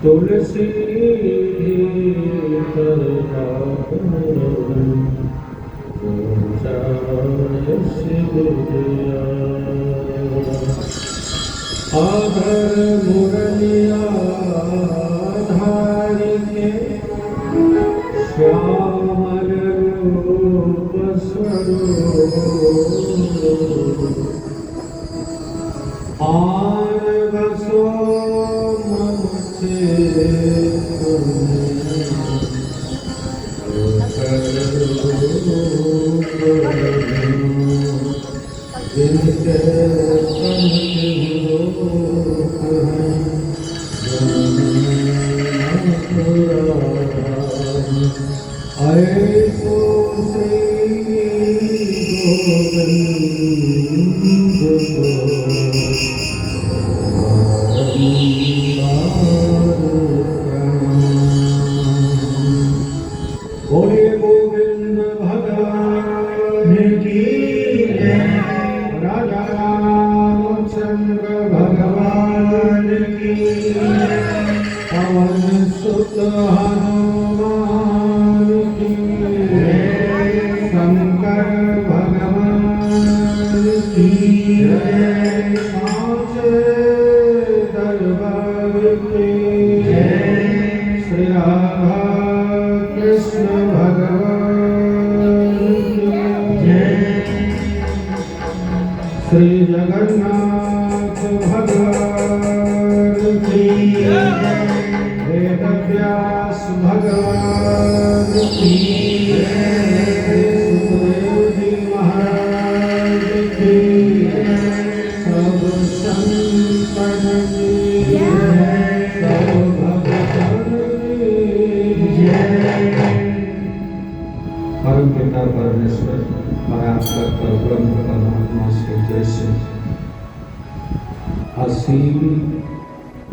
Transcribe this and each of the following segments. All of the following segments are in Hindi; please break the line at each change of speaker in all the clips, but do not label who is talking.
तुलसी आधर मुरलिया धार के श्यामल रूप स्वरूप आन बसो मन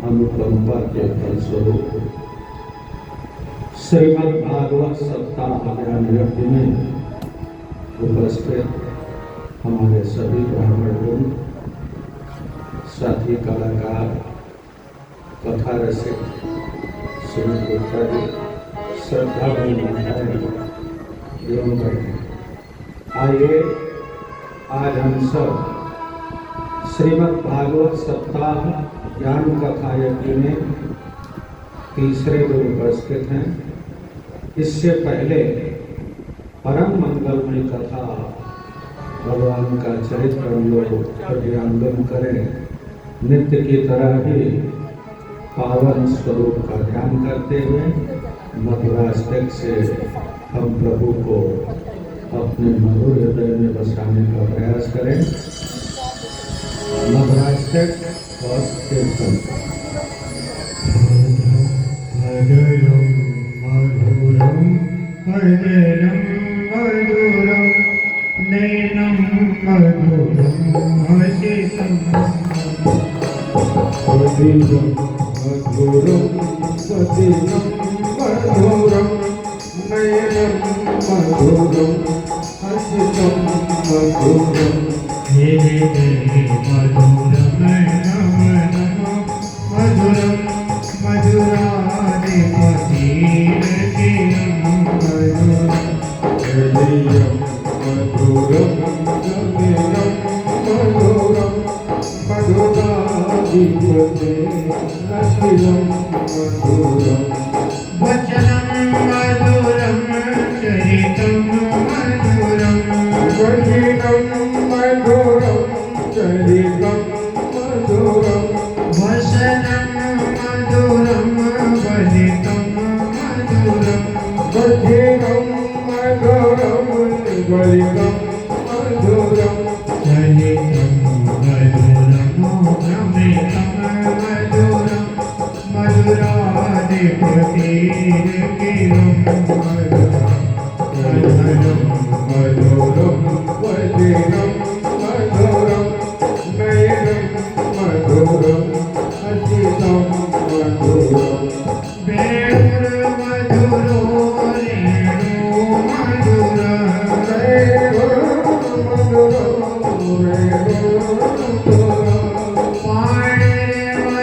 अनुकंपा के फलस्वरूप श्रीमद् भागवत सप्ताह अभियान यज्ञ में उपस्थित हमारे सभी ब्राह्मण वृंद, साथी कलाकार, कथा रसिक, सुमित गुप्ता जी, श्रद्धा आइए आज हम सब श्रीमद् भागवत सप्ताह ज्ञान कथा यज्ञ में तीसरे दिन उपस्थित हैं। इससे पहले परम मंगलमय कथा भगवान का चरित्र हम लोग हृदयांगम करें। नित्य की तरह ही पावन स्वरूप का ध्यान करते हुए मधुराष्टक से हम प्रभु को अपने मधुर हृदय में बसाने का प्रयास करें। मधुराष्टक और कीर्तन।
मधुरम मधुरम मधुरम मधुरम नैनम मधुरम हसितम
मधुरम मधुरम मधुरम मधुरम नयनम मधुरम हसितम मधुरम
हे मधुरम नम नम मधुरम मधुराधिपति मधुरम
हृदयम मधुरम गगनम मधुरम मधुराधिपते अखिलम मधुरम
वचनम मधुरम चरितम मधुरम
वचनम मधुरम चरितम मधुरम
वसनम मधुरम वलितम मधुरम
वचनम मधुरम वलितम मधुरम
चलितम मधुरम भ्रमितम मधुरम मधुराधिपतिर्गिरं मधुरम
मधुरम वचनम मधुरम नयनम मधुरम हसितम मधुरम
वेणुर्मधुरो रेणु पाणिर्मधुरो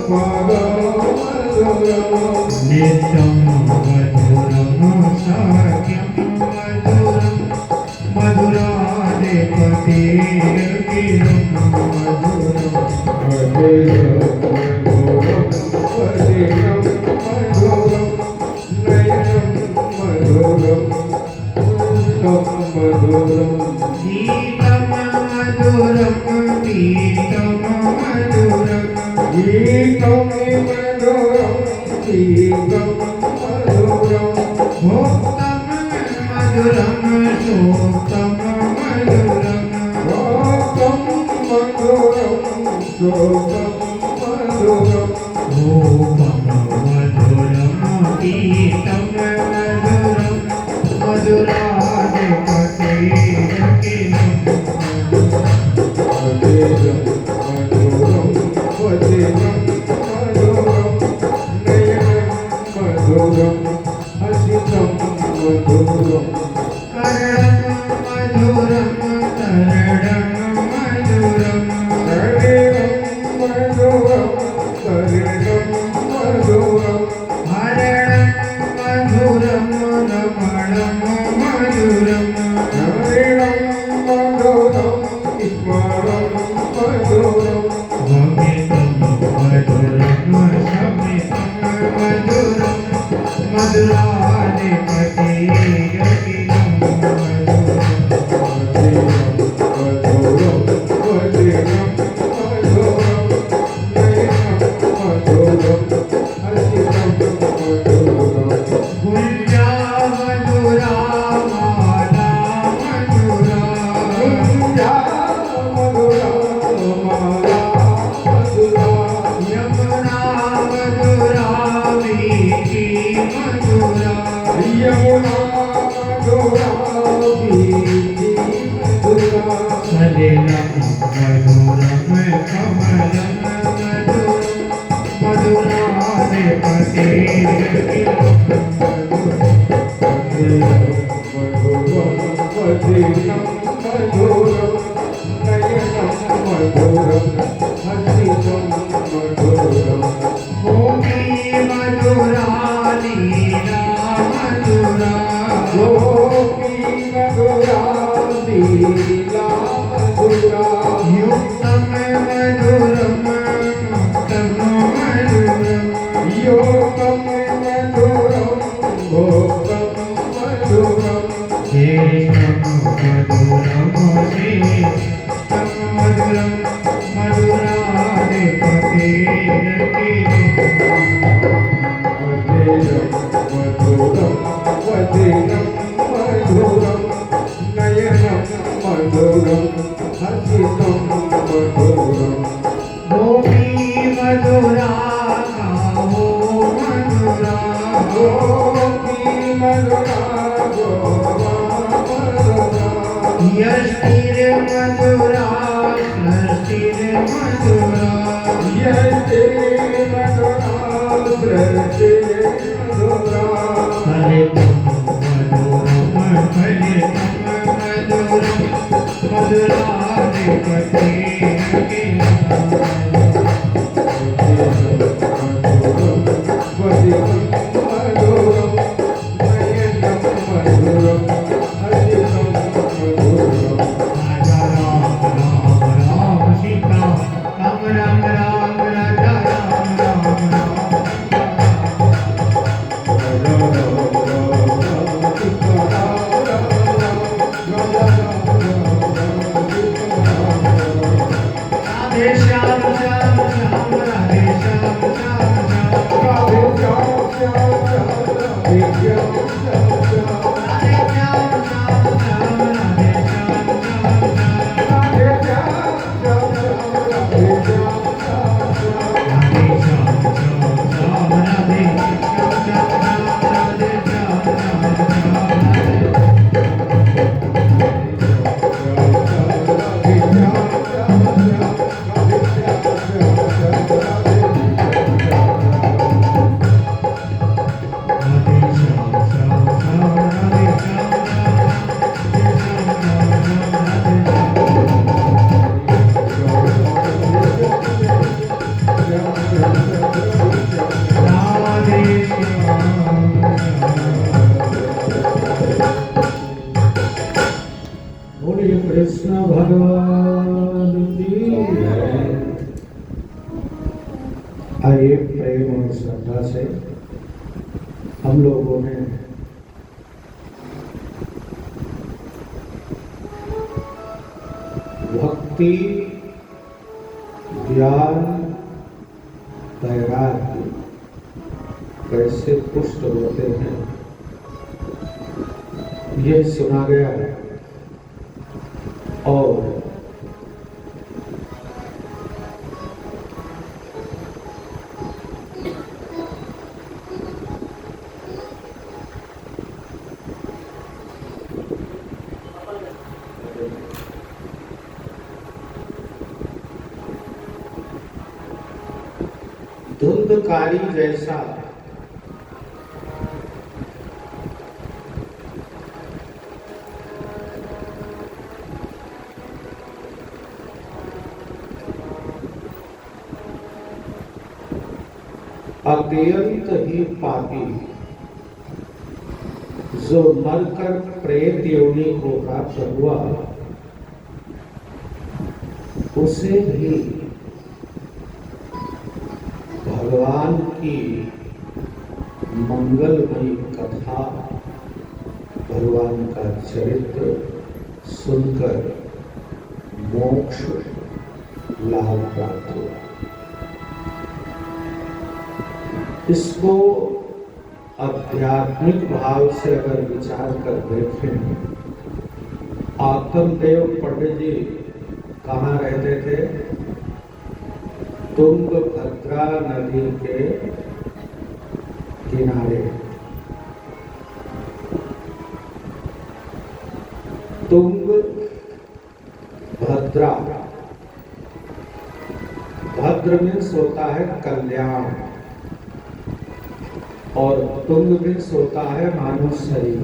पादो नित्यं मधुरं सख्यं मधुरं मधुराधिपतिर्गिरं मधुरम् गीतं मधुरं गीतं मधुरं भोक्तं मधुरं शोक्तं मधुरं रूपं मधुरं गीतं मधुरं मधुराधिपतिर्गिरं कर्णं मधुरं कर्णं मधुरं हरणं मधुरं रमणं मधुरं भमितं मधुरं शमितं मधुरं मधुराधिपतिर्गिरं मधुरम् गुञ्जा मधुरा माला मधुरा यमुना मधुरा वीथी मधुरा सलिलं मधुरं कमलं मधुरं मधुराधिपतिर्गिरं भूमि मधुरा लीला मधुरा युक्तं मधुरं मुक्तं मधुरं मधुरम वदनम मधुरम नयनम मधुरम हसितम मधुरम गोपी मधुरा गावो मधुरा गोपी मधुरा गोवा मधुरा यष्टिर मधुरा सृष्टिर मधुरा यष्टिर मधुरा सृष्टिर मधुरा हरे मधुरम हरे मधुरम मधुराधिपति
कृष्ण भगवान की जय। आइए प्रेम और श्रद्धा से हम लोगों ने भक्ति, ज्ञान, वैराग्य कैसे पुष्ट होते हैं ये सुना गया है। और धुंधकारी जैसा अत्यंत ही पापी जो मरकर प्रेत योनि को प्राप्त हुआ, उसे भी भगवान की मंगलमयी कथा, भगवान का चरित्र सुनकर मोक्ष लाभ प्राप्त हुआ। इसको आध्यात्मिक भाव से अगर विचार कर देखें, आत्मदेव पंडित जी कहाँ रहते थे? तुंगभद्रा नदी के किनारे। तुंगभद्रा, भद्र में होता है कल्याण और तुंग में होता है मानव शरीर।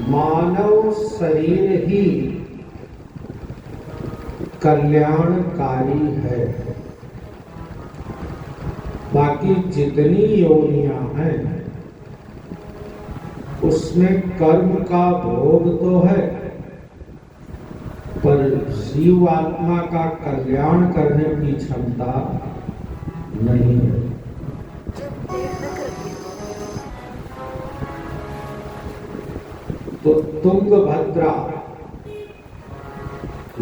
मानव शरीर ही कल्याणकारी है। बाकी जितनी योनियां हैं उसमें कर्म का भोग तो है, पर जीव आत्मा का कल्याण करने की क्षमता नहीं है। तो तुंगभद्रा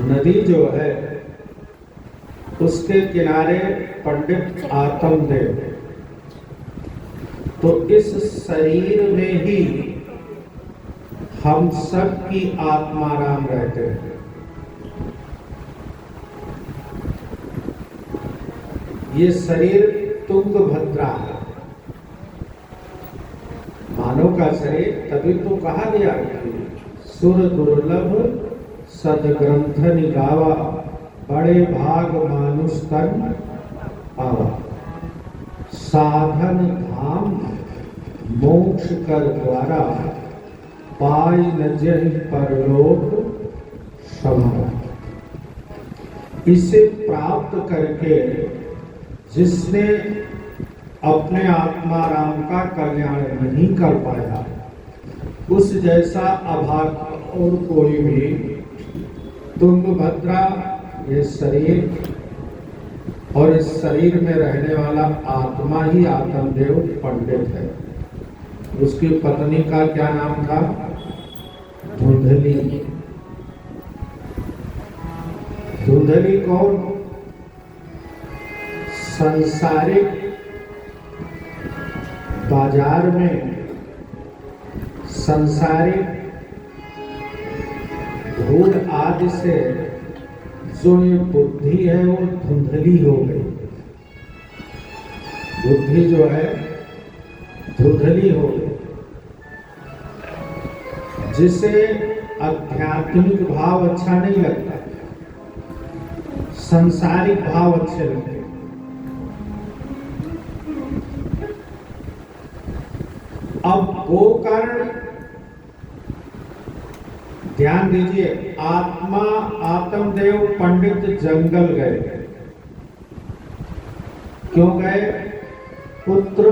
नदी जो है उसके किनारे पंडित आत्मदेव। तो इस शरीर में ही हम सब की आत्मा राम रहते हैं। ये शरीर तुंगभद्रा है, मानव का शरीर। तभी तो कहा गया सुर दुर्लभ सदग्रंथ निगावा, बड़े भाग मानुष तन पावा। साधन धाम मोक्ष कर द्वारा, पाई न जहि परलोक समारा। इसे प्राप्त करके जिसने अपने आत्मा राम का कल्याण नहीं कर पाया, उस जैसा अभाग और कोई भी तुंगभद्रा ये शरीर और इस शरीर में रहने वाला आत्मा ही आत्मदेव पंडित है। उसकी पत्नी का क्या नाम था? धुंधली। धुंधली कौन? संसारिक बाजार में संसारिक धूल आदि से जो ये बुद्धि है वो धुंधली हो गई। बुद्धि जो है धुंधली हो गई, जिसे आध्यात्मिक भाव अच्छा नहीं लगता, संसारिक भाव अच्छे लगते। अब गोकर्ण, ध्यान दीजिए, आत्मा आत्मदेव पंडित जंगल गए। क्यों गए? पुत्र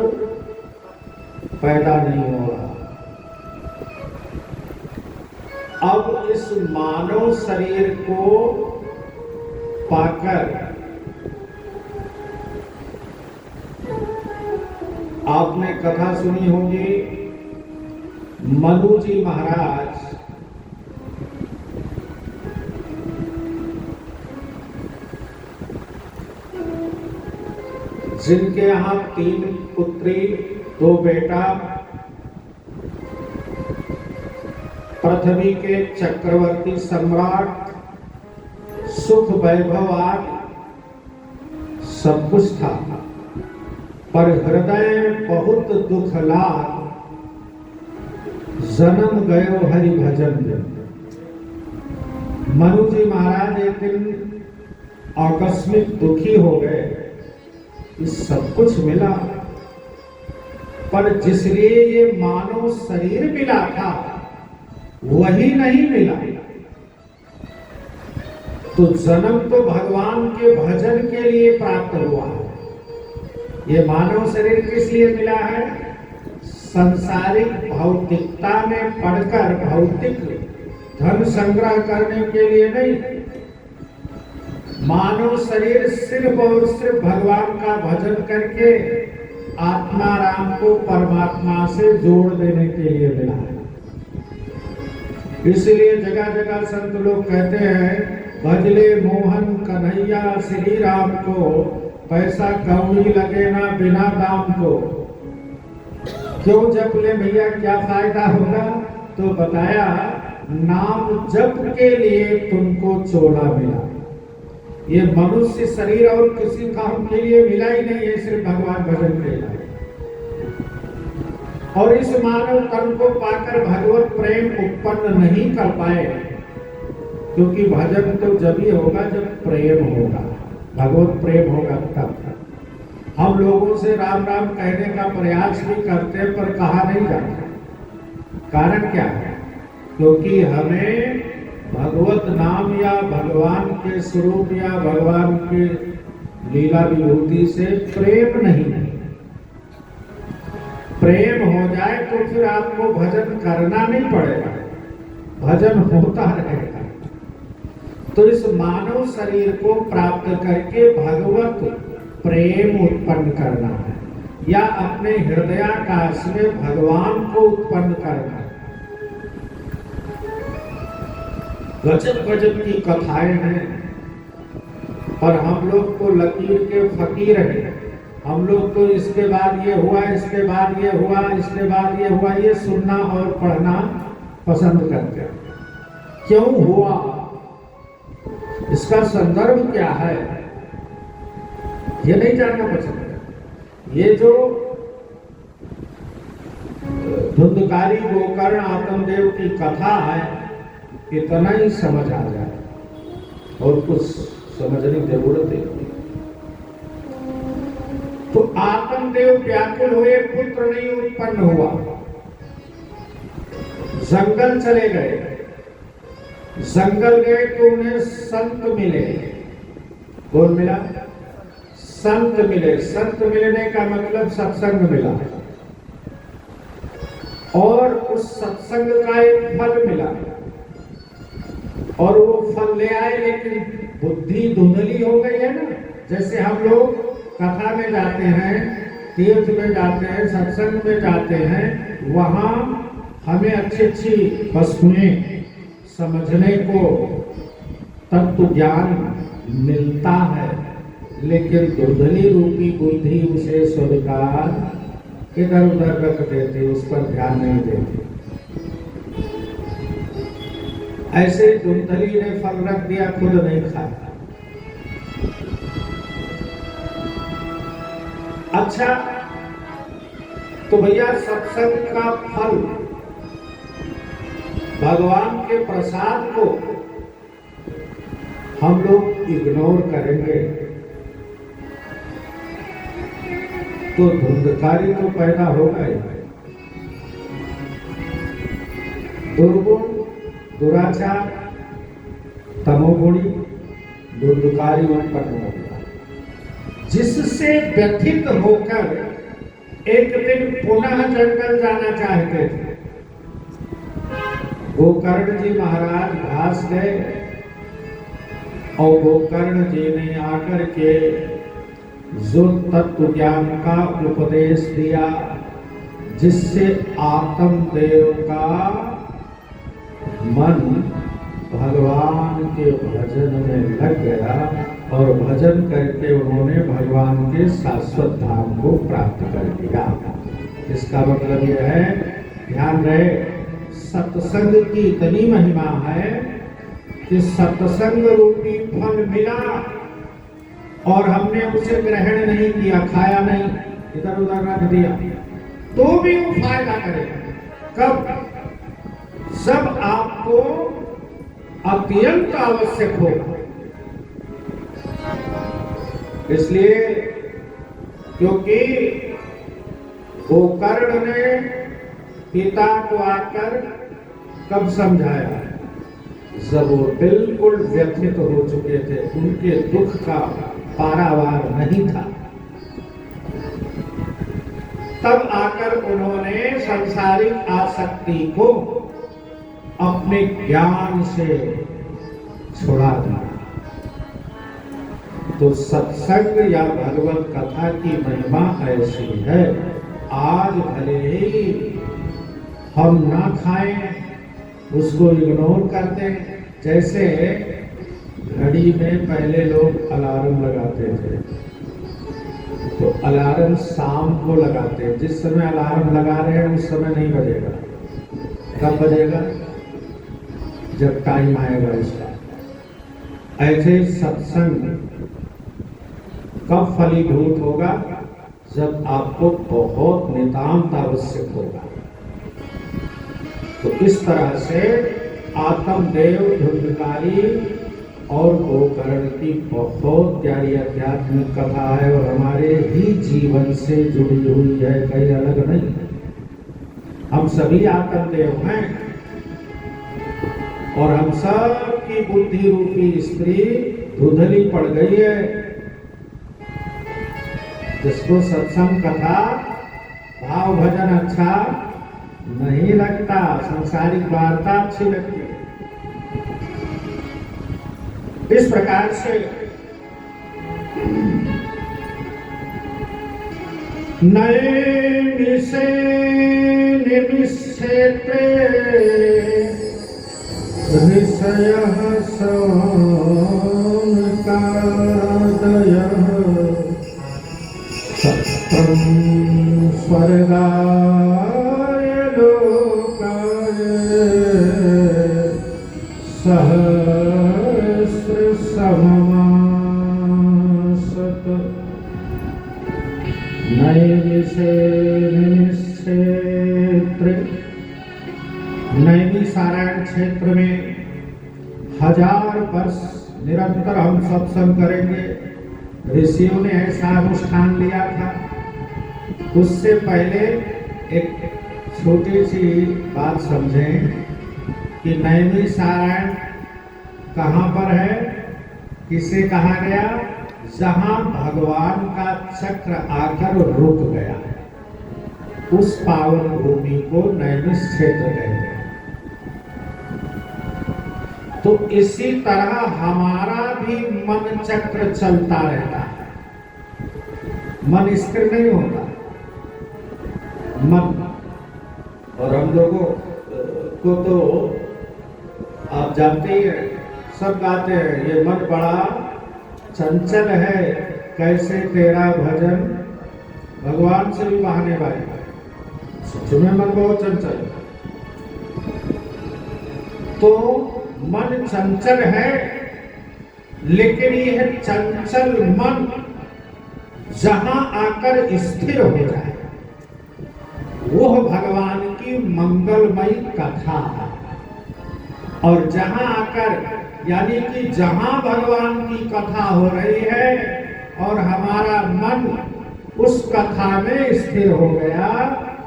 पैदा नहीं हो रहा। अब इस मानव शरीर को पाकर आपने कथा सुनी होगी, मनु जी महाराज जिनके यहाँ 3 पुत्री 2 बेटा, पृथ्वी के चक्रवर्ती सम्राट, सुख वैभव आदि सब कुछ था, पर हृदय में बहुत दुख लाग, जन्म गयो हरि भजन दिन। मनु जी महाराज एक दिन आकस्मिक दुखी हो गए। सब कुछ मिला, पर जिसलिए ये मानव शरीर मिला था वही नहीं मिला। तो जन्म तो भगवान के भजन के लिए प्राप्त हुआ है। ये मानव शरीर किस लिए मिला है? संसारिक भौतिकता में पढ़कर भौतिक धन संग्रह करने के लिए नहीं। मानव शरीर सिर्फ और सिर्फ भगवान का भजन करके आत्मा राम को परमात्मा से जोड़ देने के लिए मिला है। इसलिए जगह जगह संत लोग कहते हैं, भजले मोहन कन्हैया श्री राम को, पैसा कौड़ी लगे ना बिना दाम को। क्यों जप ले भैया, क्या फायदा होगा? तो बताया, नाम जप के लिए तुमको चोला मिला। ये मनुष्य शरीर और किसी काम के लिए मिला ही नहीं है, सिर्फ भगवान भजन के लिए। और इस मानव तन को पाकर भगवत प्रेम उत्पन्न नहीं कर पाए, क्योंकि भजन तो जब ही होगा जब प्रेम होगा, भगवत प्रेम होगा तब। हम लोगों से राम राम कहने का प्रयास भी करते हैं, पर कहा नहीं जाता। कारण क्या है? क्योंकि हमें भगवत नाम या भगवान के स्वरूप या भगवान के लीला विभूति से प्रेम नहीं है। प्रेम हो जाए तो फिर आपको भजन करना नहीं पड़ेगा, भजन होता रहेगा। तो इस मानव शरीर को प्राप्त करके भगवत प्रेम उत्पन्न करना है, या अपने हृदयाकाश में भगवान को उत्पन्न करना है। गजब गजब की कथाएं हैं। और हम लोग तो लकीर के फकीर हैं। हम लोग तो इसके बाद ये हुआ, इसके बाद ये हुआ, इसके बाद ये हुआ, ये सुनना और पढ़ना पसंद करते हैं। क्यों हुआ, इसका संदर्भ क्या है, ये नहीं जानना पसंद है। ये जो धुंधकारी गोकर्ण आत्मदेव की कथा है, इतना ही समझ आ जाए और कुछ समझने की जरूरत है। तो आत्मदेव व्याकुल हुए, पुत्र नहीं उत्पन्न हुआ, जंगल चले गए। जंगल गए तो उन्हें संत मिले। कौन मिला? संत मिले। संत मिलने का मतलब सत्संग मिला, और उस सत्संग का एक फल मिला, और वो फल ले आए, लेकिन बुद्धि धुंधली हो गई है ना। जैसे हम लोग कथा में जाते हैं, तीर्थ में जाते हैं, सत्संग में जाते हैं, वहां हमें अच्छी अच्छी वस्तुएं समझने को तत्व ज्ञान मिलता है, लेकिन धुंधली रूपी बुद्धि उसे स्वीकार इधर उधर रख देती, उस पर ध्यान नहीं देती। ऐसे धुंधली ने फल रख दिया, खुद नहीं खाया। अच्छा, तो भैया सत्संग का फल, भगवान के प्रसाद को हम लोग इग्नोर करेंगे तो धुंधकारी तो पैदा होगा ही। दुर्गुण, दुराचार, तमोगुणी, धुंधकारी उत्पन्न होगा, जिससे व्यथित होकर एक दिन पुनः जंगल जाना चाहते थे। गोकर्ण जी महाराज घास गए, और गोकर्ण जी ने आकर के जो तत्व ज्ञान का उपदेश दिया, जिससे आत्मदेव का मन भगवान के भजन में लग गया, और भजन करके उन्होंने भगवान के शाश्वत धाम को प्राप्त कर लिया। इसका मतलब यह है, ध्यान रहे, सत्संग की इतनी महिमा है कि सत्संग रूपी फल मिला और हमने उसे ग्रहण नहीं किया, खाया नहीं, इधर उधर रख दिया, तो भी वो फायदा करेगा। कब? जब आपको अत्यंत आवश्यक हो। इसलिए क्योंकि गोकर्ण ने पिता को आकर कब समझाया? जब वो बिल्कुल व्यथित हो चुके थे, उनके दुख का पारावार नहीं था, तब आकर उन्होंने सांसारिक आसक्ति को अपने ज्ञान से छुड़ा दिया। तो सत्संग या भगवत कथा की महिमा ऐसी है, आज भले ही हम ना खाएं, उसको इग्नोर करते हैं। जैसे घड़ी में पहले लोग अलार्म लगाते थे, तो अलार्म शाम को लगाते हैं। जिस समय अलार्म लगा रहे हैं उस समय नहीं बजेगा। कब बजेगा? जब टाइम आएगा इसका। ऐसे सत्संग कब फलीभूत होगा? जब आपको बहुत नितांत आवश्यक होगा। तो इस तरह से आत्मदेव, धुंधकारी और गोकर्ण की बहुत प्यारी आध्यात्मिक कथा है, और हमारे ही जीवन से जुड़ी हुई है, कहीं अलग नहीं। हम सभी आत्मदेव हैं, और हम सब की बुद्धि रूपी स्त्री धुंधली पड़ गई है। जिसको सत्संग कथा, भाव भजन अच्छा नहीं लगता, सांसारिक वार्ता अच्छी लगती है। इस प्रकार से नए निसे निमिषेते ऋषयः
सत्रं स्वर्गाय लोकाय सहस्रसममासत नैमिषारण्य क्षेत्र में 1000 वर्ष निरंतर हम सत्संग करेंगे। ऋषियों ने ऐसा अनुष्ठान लिया था। उससे पहले एक छोटी सी बात समझें कि नैमिषारण्य कहाँ पर है, किसे कहा गया? जहाँ भगवान का चक्र आकर रुक गया, उस पावन भूमि को नैमिष क्षेत्र कहते हैं। तो इसी तरह हमारा भी मन चक्र चलता रहता है, मन स्थिर नहीं होता। मन और हम लोगों को तो आप जानते ही हैं, सब गाते हैं, ये मन बड़ा चंचल है, कैसे तेरा भजन, भगवान से भी बहाने वाले। सच में मन बहुत चंचल है। तो मन चंचल है, लेकिन यह चंचल मन जहां आकर स्थिर हो जाए, वह भगवान की मंगलमयी कथा है। और जहां आकर, यानी कि जहां भगवान की कथा हो रही है और हमारा मन उस कथा में स्थिर हो गया,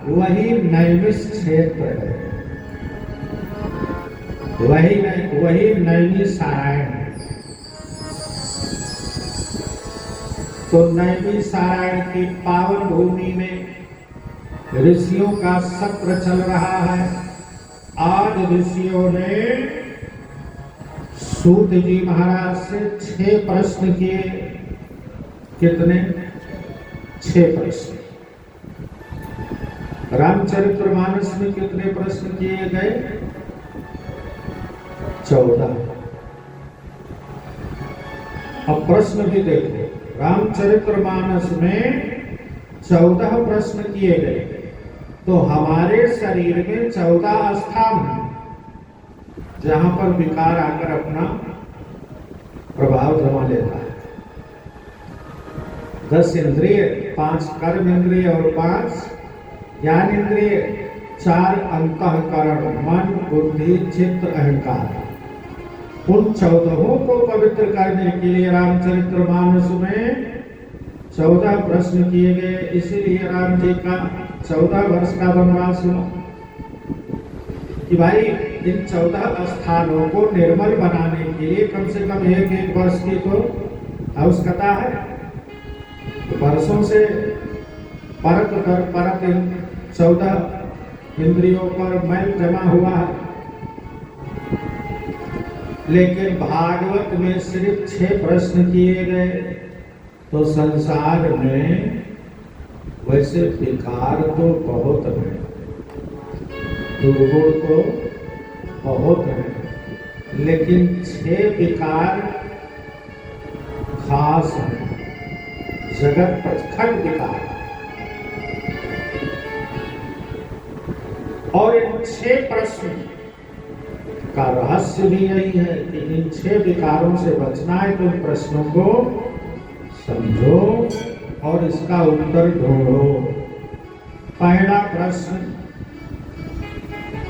वही नैमिष क्षेत्र है, वही नैमिषारण्य है। तो नैमिषारण्य की पावन भूमि में ऋषियों का सत्र चल रहा है। आज ऋषियों ने सूत जी महाराज से 6 प्रश्न किए। कितने? 6 प्रश्न। रामचरितमानस में कितने प्रश्न किए गए? 14। अब प्रश्न भी देखो, रामचरितमानस में 14 प्रश्न किए गए। तो हमारे शरीर में 14 स्थान हैं जहां पर विकार आकर अपना प्रभाव जमा लेता है। 10 इंद्रिय, 5 कर्म इंद्रिय और 5 ज्ञान इंद्रिय, 4 अंतःकरण, मन, बुद्धि, चित्त, अहंकार। उन 14 को पवित्र करने के लिए रामचरितमानस में 14 प्रश्न किए गए। इसीलिए राम जी का 14 वर्ष का वनवास हुआ कि भाई इन 14 स्थानों को निर्मल बनाने के लिए कम से कम 1 वर्ष की तो आवश्यकता है। तो वर्षों से परत दर परत इन 14 इंद्रियों पर मैल जमा हुआ है। लेकिन भागवत में सिर्फ 6 प्रश्न किए गए। तो संसार में वैसे विकार तो बहुत है, दुर्गुण तो बहुत है, लेकिन 6 विकार खास हैं, जगत प्रखंड विकार। और इन 6 प्रश्न का रहस्य भी यही है कि इन 6 विकारों से बचना है तो इन प्रश्नों को समझो और इसका उत्तर ढूंढो। पहला प्रश्न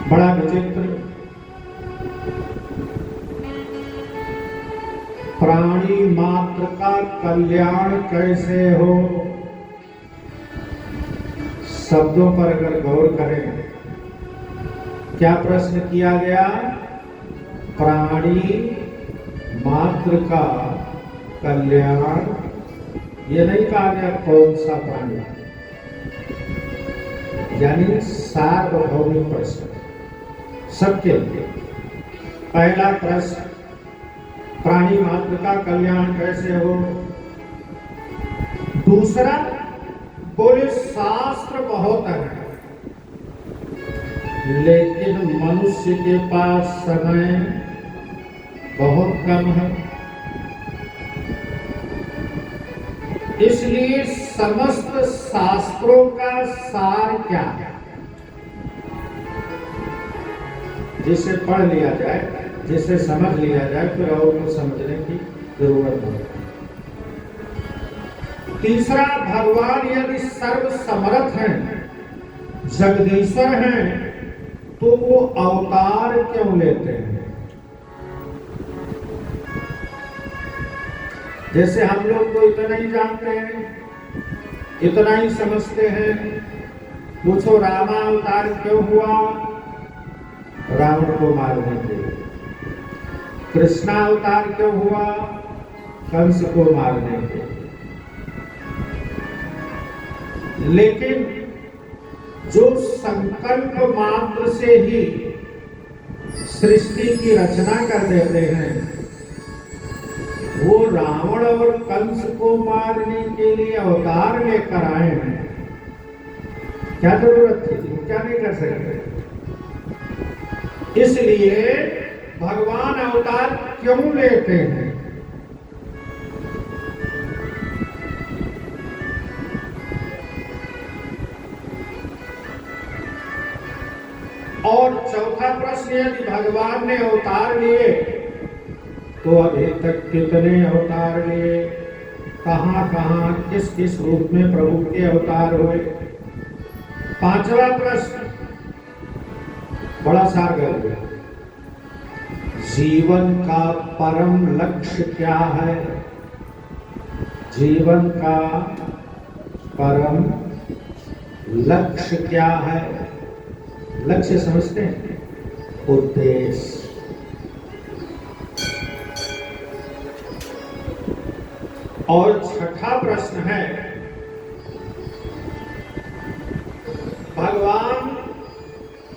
बड़ा विचित्र, प्राणी मात्र का कल्याण कैसे हो? शब्दों पर अगर गौर करें, क्या प्रश्न किया गया? प्राणी मात्र का कल्याण। ये नहीं कहा गया कौन सा प्राणी, यानी सार्वभौमिक प्रश्न सबके लिए। पहला प्रश्न, प्राणी मात्र का कल्याण कैसे हो? दूसरा, बोले शास्त्र बहुत है, लेकिन मनुष्य के पास समय बहुत कम है। इसलिए समस्त शास्त्रों का सार क्या है, जिसे पढ़ लिया जाए, जिसे समझ लिया जाए, फिर और कुछ समझने की जरूरत नहीं। तीसरा, भगवान यदि सर्व समर्थ हैं, जगदीश्वर हैं, तो वो अवतार क्यों लेते हैं? जैसे हम लोग तो इतना ही जानते हैं, इतना ही समझते हैं। पूछो रामावतार क्यों हुआ? रावण को मारने के लिए। कृष्णावतार क्यों हुआ? कंस को मारने के लिए। लेकिन जो संकल्प मात्र से ही सृष्टि की रचना कर देते हैं, वो रावण और कंस को मारने के लिए अवतार लेकर आए हैं। क्या जरूरत थी? वो क्या नहीं कर सकते? इसलिए भगवान अवतार क्यों लेते हैं? और चौथा प्रश्न, यदि भगवान ने अवतार लिए तो अभी तक कितने अवतार लिए, कहां कहां किस किस रूप में प्रभु के अवतार हुए? पांचवा प्रश्न बड़ा सारगर है, जीवन का परम लक्ष्य क्या है? जीवन का परम लक्ष्य क्या है? लक्ष्य समझते हैं? उद्देश्य। और छठा प्रश्न है, भगवान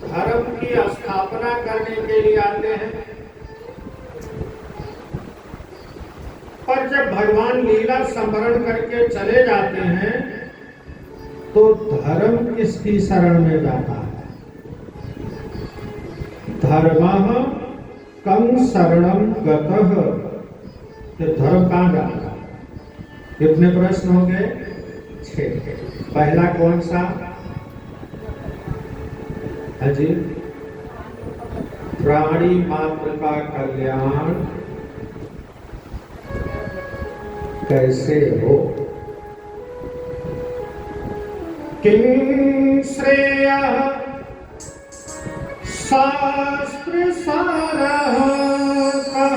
धर्म की स्थापना करने के लिए आते हैं, पर जब भगवान लीला संवरण करके चले जाते हैं तो धर्म किसकी शरण में जाता है? धर्मः कं शरणं गतः। तो धर्म कहां जाता है? कितने प्रश्न हो गए? 6। पहला कौन सा? हाजी, प्राणी मात्र का कल्याण कैसे हो? किं श्रेयः शास्त्र सारः कः?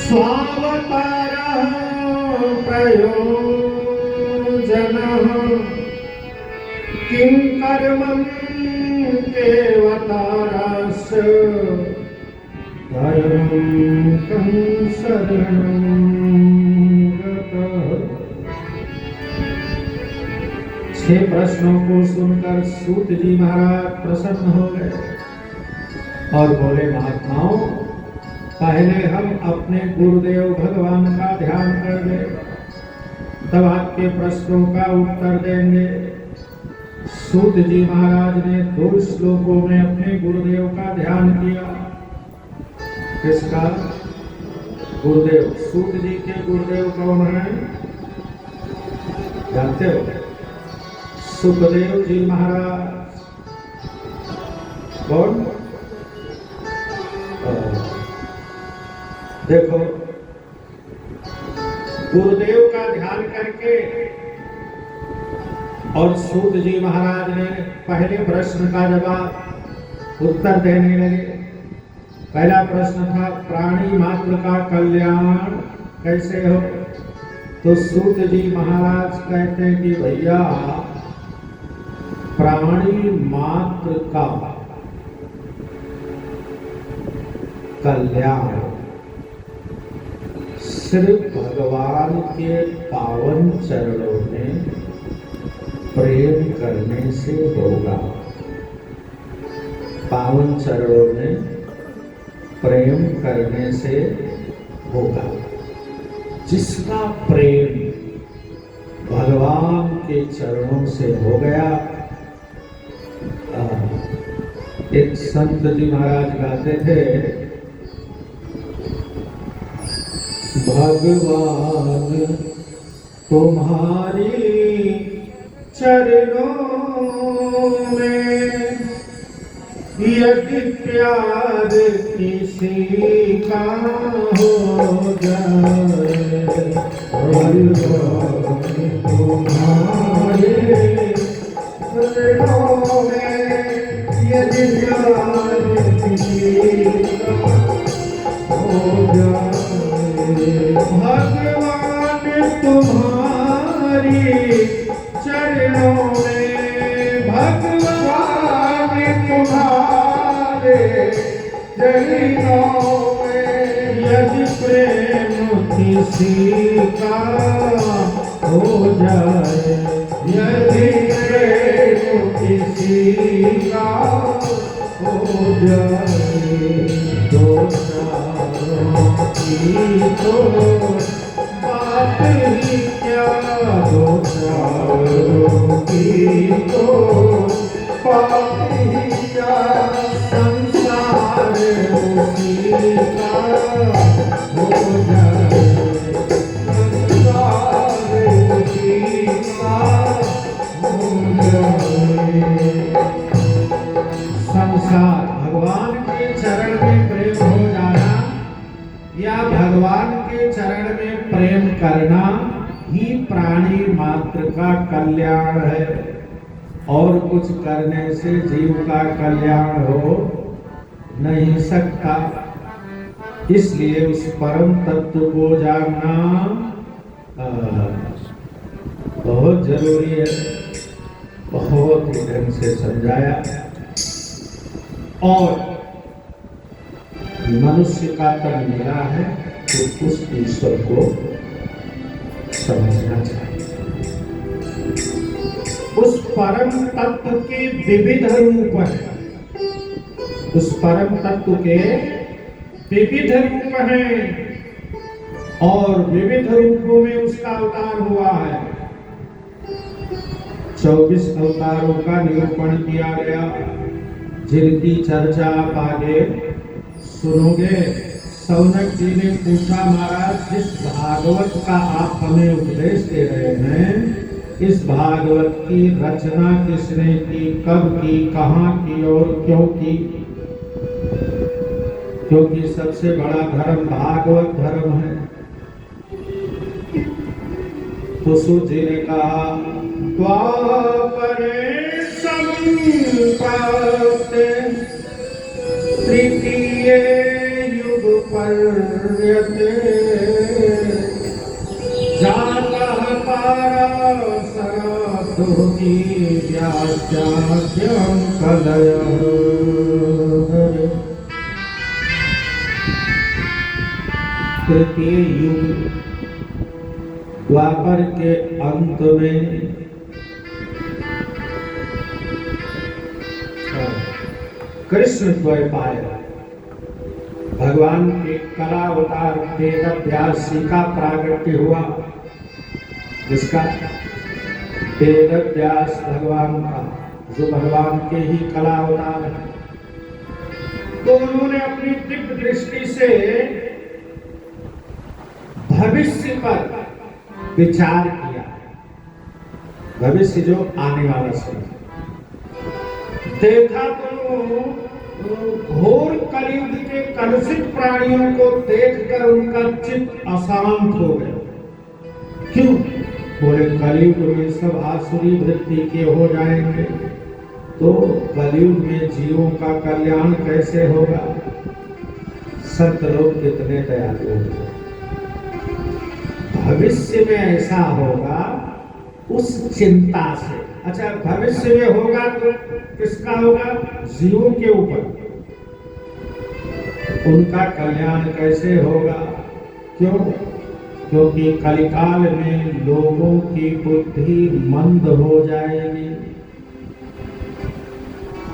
स्वावतारः प्रयोजनः किं कर्मं केवतारस्य धर्मं कं शरणं गतः। 6 प्रश्नों को सुनकर सूत जी महाराज प्रसन्न हो गए और बोले, महात्माओं, पहले हम अपने गुरुदेव भगवान का ध्यान कर ले, तब आपके प्रश्नों का उत्तर देंगे। सूत जी महाराज ने 2 श्लोकों में अपने गुरुदेव का ध्यान किया। किसका? गुरुदेव। सूत जी के गुरुदेव कौन है? जानते हो? सुखदेव जी महाराज। कौन? देखो, गुरुदेव का ध्यान करके और सूत जी महाराज ने पहले प्रश्न का जवाब उत्तर देने लगे। पहला प्रश्न था, प्राणी मात्र का कल्याण कैसे हो? तो सूत जी महाराज कहते हैं कि भैया, प्राणी मात्र का कल्याण सिर्फ भगवान के पावन चरणों में प्रेम करने से होगा। पावन चरणों में प्रेम करने से होगा। जिसका प्रेम भगवान के चरणों से हो गया,
एक संत जी महाराज गाते थे, भगवान तुम्हारी चरणों में यदि प्यार किसी का हो जाए, भगवान तुम्हारे चरणों में यदि प्यार किसी का हो जाए, भगवान तुम्हारी चरणों में, भगवान तुम्हारे चरणों में यदि प्रेम किसी का हो जाए, यदि प्रेम किसी का हो जाए, दो चारों की तो बात ही क्या, दो चारों की तो बात ही क्या, संसार उसी का हो जाए, संसार उसी का हो जाए। संसार भगवान के चरण में प्रेम हो जाना या भगवान के चरण में प्रेम करना ही प्राणी मात्र का कल्याण है, और कुछ करने से जीव का कल्याण हो नहीं सकता। इसलिए उस परम तत्व को जानना बहुत जरूरी है। बहुत ही ढंग से समझाया, और मनुष्य का तन मिला है तो उस ईश्वर को समझना चाहिए। उस परम तत्व के विविध रूप हैं, उस परम तत्व के विविध रूप हैं, और विविध रूपों में उसका अवतार हुआ है। 24 अवतारों का निरूपण किया गया, जिनकी चर्चा आप आगे सुनोगे। सौनक जी ने पूछा, महाराज जिस भागवत का आप हमें उपदेश दे रहे हैं, इस भागवत की रचना किसने की, कब की, कहाँ की और क्यों की? क्योंकि सबसे बड़ा धर्म भागवत धर्म है। तो सूत जी ने कहा, द्वापरे संप्राप्त तृतीये युग पर्यते जातः पाराशराद्धोगी व्याख्याद्यं कलयः। तृतीय युग द्वापर के अंत में कृष्ण द्वैपायन भगवान के कलावतार वेदव्यास जी का प्रागट्य हुआ। जिसका वेदव्यास भगवान का, जो भगवान के ही कलावतार है। तो उन्होंने अपनी दिव्य दृष्टि से भविष्य पर विचार किया। भविष्य जो आने वाला समय देखा, तो घोर कलयुग के कलुषित प्राणियों को देखकर उनका चित्त अशांत हो गया। क्यों? बोले कलयुग में सब आसुरी वृत्ति के हो जाएंगे, तो कलयुग में जीवों का कल्याण कैसे होगा? संत लोग कितने दयालु होंगे। भविष्य में ऐसा होगा उस चिंता से। अच्छा, भविष्य में होगा तो किसका होगा? जीवों के ऊपर। उनका कल्याण कैसे होगा? क्यों? क्योंकि कलिकाल में लोगों की बुद्धि मंद हो जाएगी।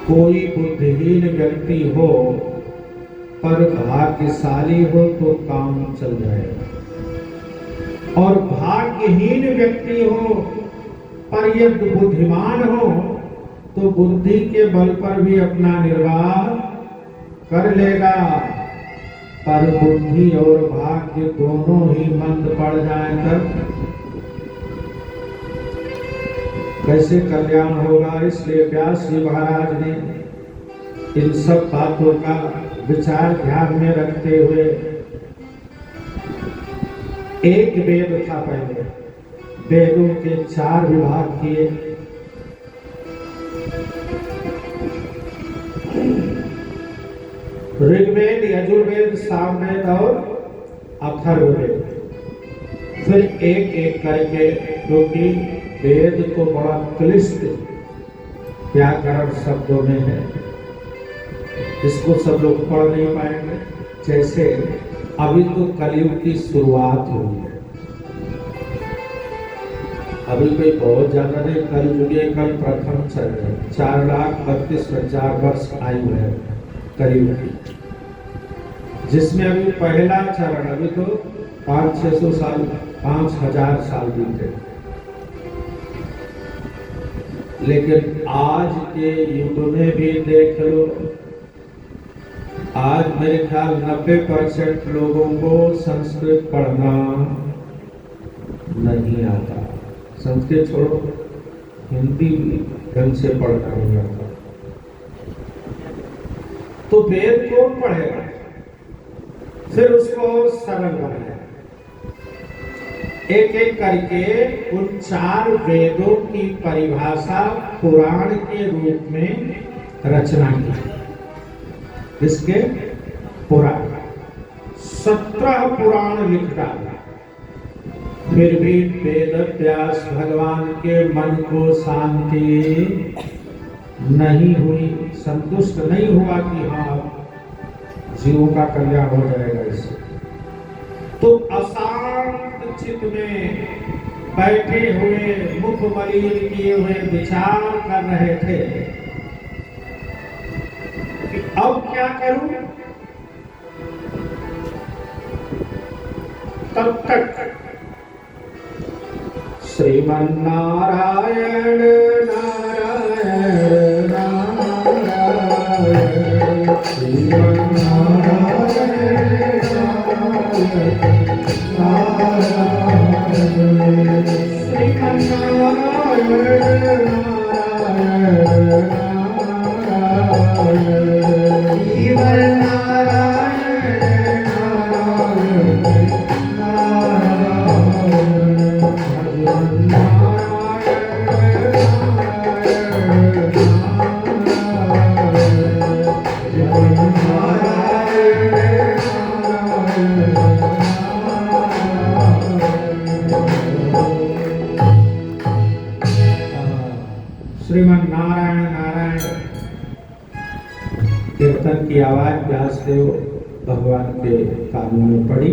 कोई बुद्धिहीन व्यक्ति हो पर भाग्यशाली हो तो काम चल जाएगा, और भाग्यहीन व्यक्ति हो पर यदि बुद्धिमान हो
तो बुद्धि के बल पर भी अपना निर्वाह कर लेगा, पर बुद्धि और भाग्य दोनों ही मंद पड़ जाए तब कैसे कल्याण होगा। इसलिए व्यास जी महाराज ने इन सब बातों का विचार ध्यान में रखते हुए, एक वेद था पहले, वेदों के 4 विभाग किए। ऋग्वेद, यजुर्वेद, सामवेद और अथर्ववेद। फिर एक एक करके, क्योंकि वेद तो बड़ा क्लिष्ट व्याकरण शब्दों में है, इसको सब लोग पढ़ नहीं पाएंगे। जैसे अभी तो कलयुग की शुरुआत हुई है, अभी कोई बहुत ज्यादा नहीं, कलयुग कल प्रथम चरण 4,32,000 वर्ष आयु है कलयुग की, जिसमें अभी पहला चरण, अभी तो 500-600 साल, 5,000 साल बीते। लेकिन आज के युग में भी देख लो, आज मेरे ख्याल 90% लोगों को संस्कृत पढ़ना नहीं आता। संस्कृत छोड़ो, हिंदी ढंग से पढ़ना नहीं आता। तो वेद कौन पढ़ेगा? फिर उसको सरल बनाया, एक एक करके उन 4 वेदों की परिभाषा पुराण के रूप में रचना की। इसके पुराण 17 पुराण लिख डाला। फिर भी वेद व्यास भगवान के मन को शांति नहीं हुई, संतुष्ट नहीं हुआ कि हाँ जीवों का कल्याण हो जाएगा इससे। तो अशांत चित्त में बैठे हुए, मुख मलिन किए हुए विचार कर रहे थे कि अब क्या करूं। तब तक श्रीमन्नारायण नारायण नारायण, श्रीमन्नारायण श्रीमन्नारायण नारायण कीर्तन की आवाज व्यासदेव भगवान के कानों में पड़ी।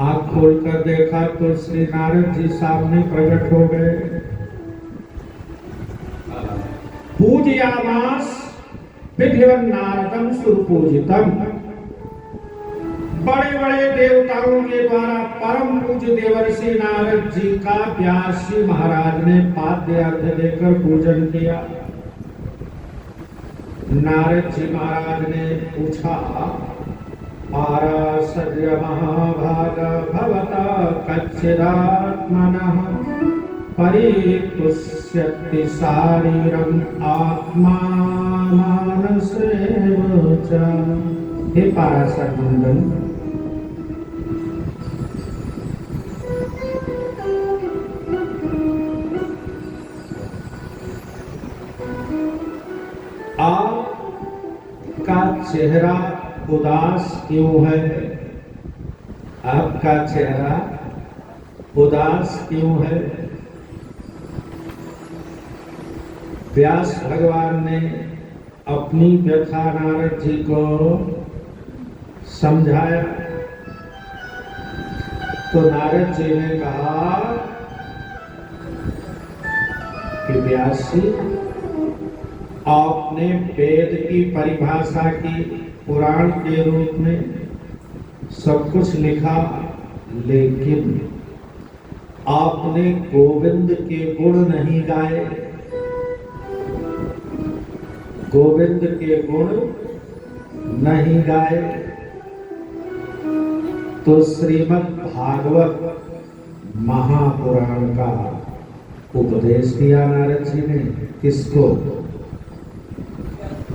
आंख खोलकर देखा तो श्री नारद जी सामने प्रकट हो गए। पूजयामास विधिवन् नारदं सुरपूजितम। बड़े बड़े देवताओं के द्वारा परम पूज्य देवर्षि नारद जी का व्यास जी महाराज ने पाद्य अर्घ्य देकर पूजन किया। नारद जी महाराज ने पूछा, पाराशर्य महाभाग भवता कच्चिदात्मनः परितुष्यति शारीरम आत्मा मानसेव च। हे पाराशर नंदन, आपका चेहरा उदास क्यों है? आपका चेहरा उदास क्यों है? व्यास भगवान ने अपनी व्यथा नारद जी को समझाया तो नारद जी ने कहा कि व्यास जी, आपने वेद की परिभाषा की, पुराण के रूप में सब कुछ लिखा, लेकिन आपने गोविंद के गुण नहीं गाए। गोविंद के गुण नहीं गाए तो श्रीमद् भागवत महापुराण का उपदेश दिया नारद जी ने। किसको?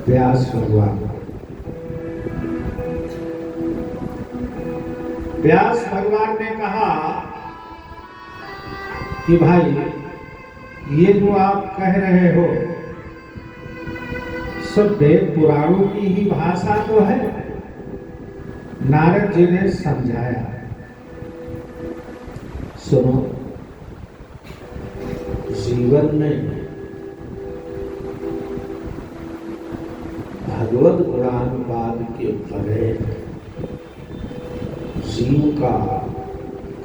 व्यास भगवान। व्यास भगवान ने कहा कि भाई ये जो आप कह रहे हो सब वेद पुराणों की ही भाषा तो है। नारद जी ने समझाया, सुनो, जीवन में भगवत पुराणवाद के बगैर जीव का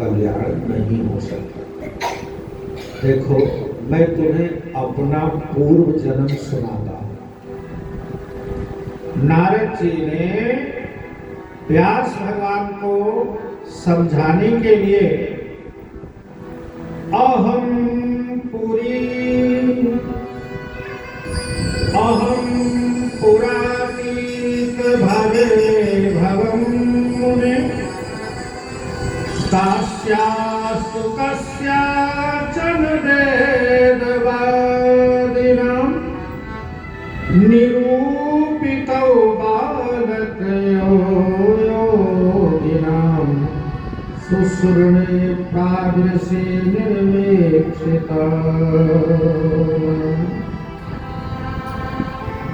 कल्याण नहीं हो सकता। देखो, मैं तुम्हें अपना पूर्व जन्म सुनाता हूं। नारद जी ने व्यास भगवान को समझाने के लिए अहम पुरातीत भवे भवम मुने कास्यास्तु कस्याचन वेदवादिनां निरूपितौ बालत्रयो योगिनां सुश्रुणे प्रादृशे निर्वेक्षिता।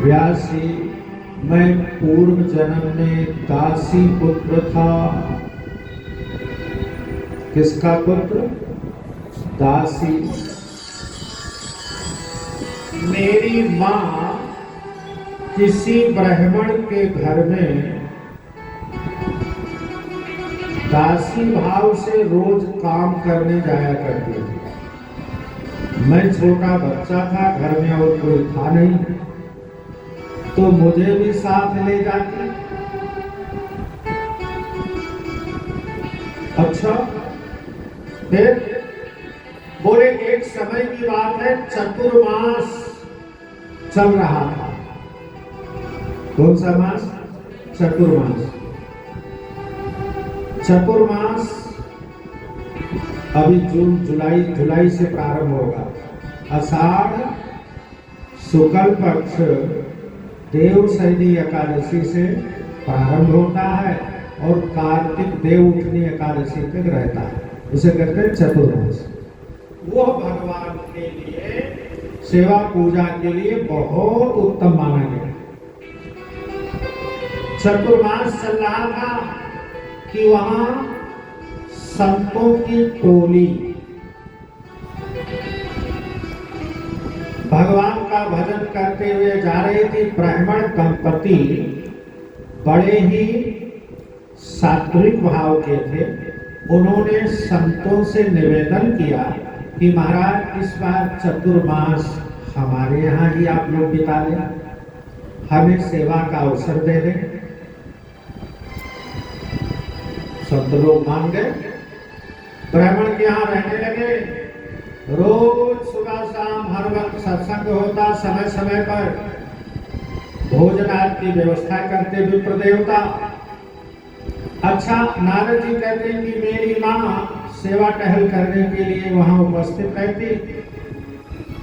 व्यासी, मैं पूर्व जन्म में दासी पुत्र था। किसका पुत्र? दासी। मेरी माँ किसी ब्राह्मण के घर में दासी भाव से रोज काम करने जाया करती थी। मैं छोटा बच्चा था, घर में और कोई था नहीं, तो मुझे भी साथ ले जाती। अच्छा, फिर बोले एक समय की बात है, चतुर्मास चल रहा था। कौन सा मास? चतुर्मास। चतुर्मास अभी जून जुलाई से प्रारंभ होगा। आषाढ़ शुक्ल पक्ष देवशयनी एकादशी से प्रारंभ होता है और कार्तिक देव उठनी एकादशी तक रहता है। उसे कहते हैं चतुर्मास। वो भगवान के लिए सेवा पूजा के लिए बहुत उत्तम माना गया। चतुर्मास चल रहा था कि वहां संतों की टोली भगवान का भजन करते हुए जा रही थी। ब्राह्मण दंपति बड़े ही सात्विक भाव के थे। उन्होंने संतों से निवेदन किया कि महाराज, इस बार चतुर्मास हमारे यहाँ ही आप लोग बिता लें, हमें सेवा का अवसर दे दें। संत लोग मान गए, ब्राह्मण के यहाँ रहने लगे। रोज सुबह शाम हर वक्त सत्संग होता, समय समय पर भोजनालय की व्यवस्था करते विप्र देवता। अच्छा, नारद जी कहते हैं कि मेरी माँ सेवा टहल करने के लिए वहां उपस्थित रहती,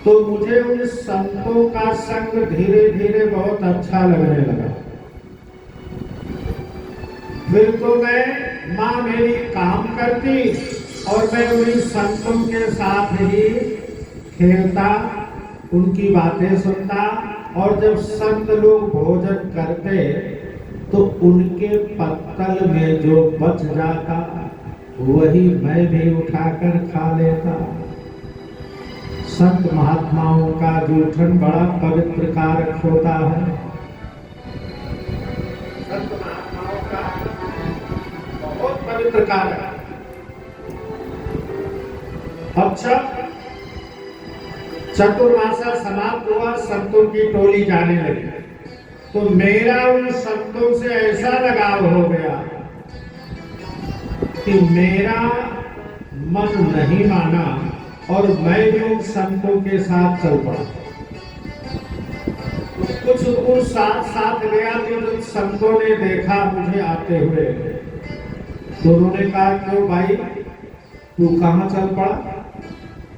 तो मुझे उन संतों का संग धीरे धीरे बहुत अच्छा लगने लगा। फिर तो माँ मेरी काम करती और मैं उन्हीं संतों के साथ ही खेलता, उनकी बातें सुनता, और जब संत लोग भोजन करते तो उनके पत्तल में जो बच जाता वही मैं भी उठाकर खा लेता। संत महात्माओं का जूठन बड़ा पवित्र कारक होता है। संत महात्माओं का बहुत पवित्र कारक। अच्छा, चतुर्मासा समाप्त हुआ, संतों की टोली जाने लगी, तो मेरा उन संतों से ऐसा लगाव हो गया कि मेरा मन नहीं माना और मैं भी उन संतों के साथ चल पड़ा। कुछ दूर साथ साथ गया तो जब संतों ने देखा मुझे आते हुए तो उन्होंने कहा क्यों भाई तू कहाँ चल पड़ा?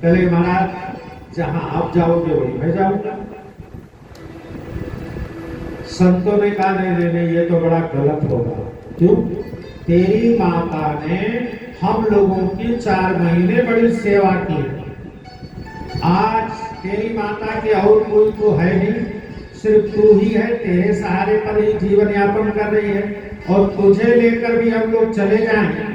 पहले महाराज जहां आप जाओगे वही मैं जाऊंगा। संतों ने कहा नहीं नहीं ये तो बड़ा गलत होगा। क्यों? तेरी माता ने हम लोगों की 4 महीने बड़ी सेवा की। आज तेरी माता के और कोई तो है नहीं, सिर्फ तू ही है, तेरे सहारे पर ही जीवन यापन कर रही है और तुझे लेकर भी हम लोग चले जाएं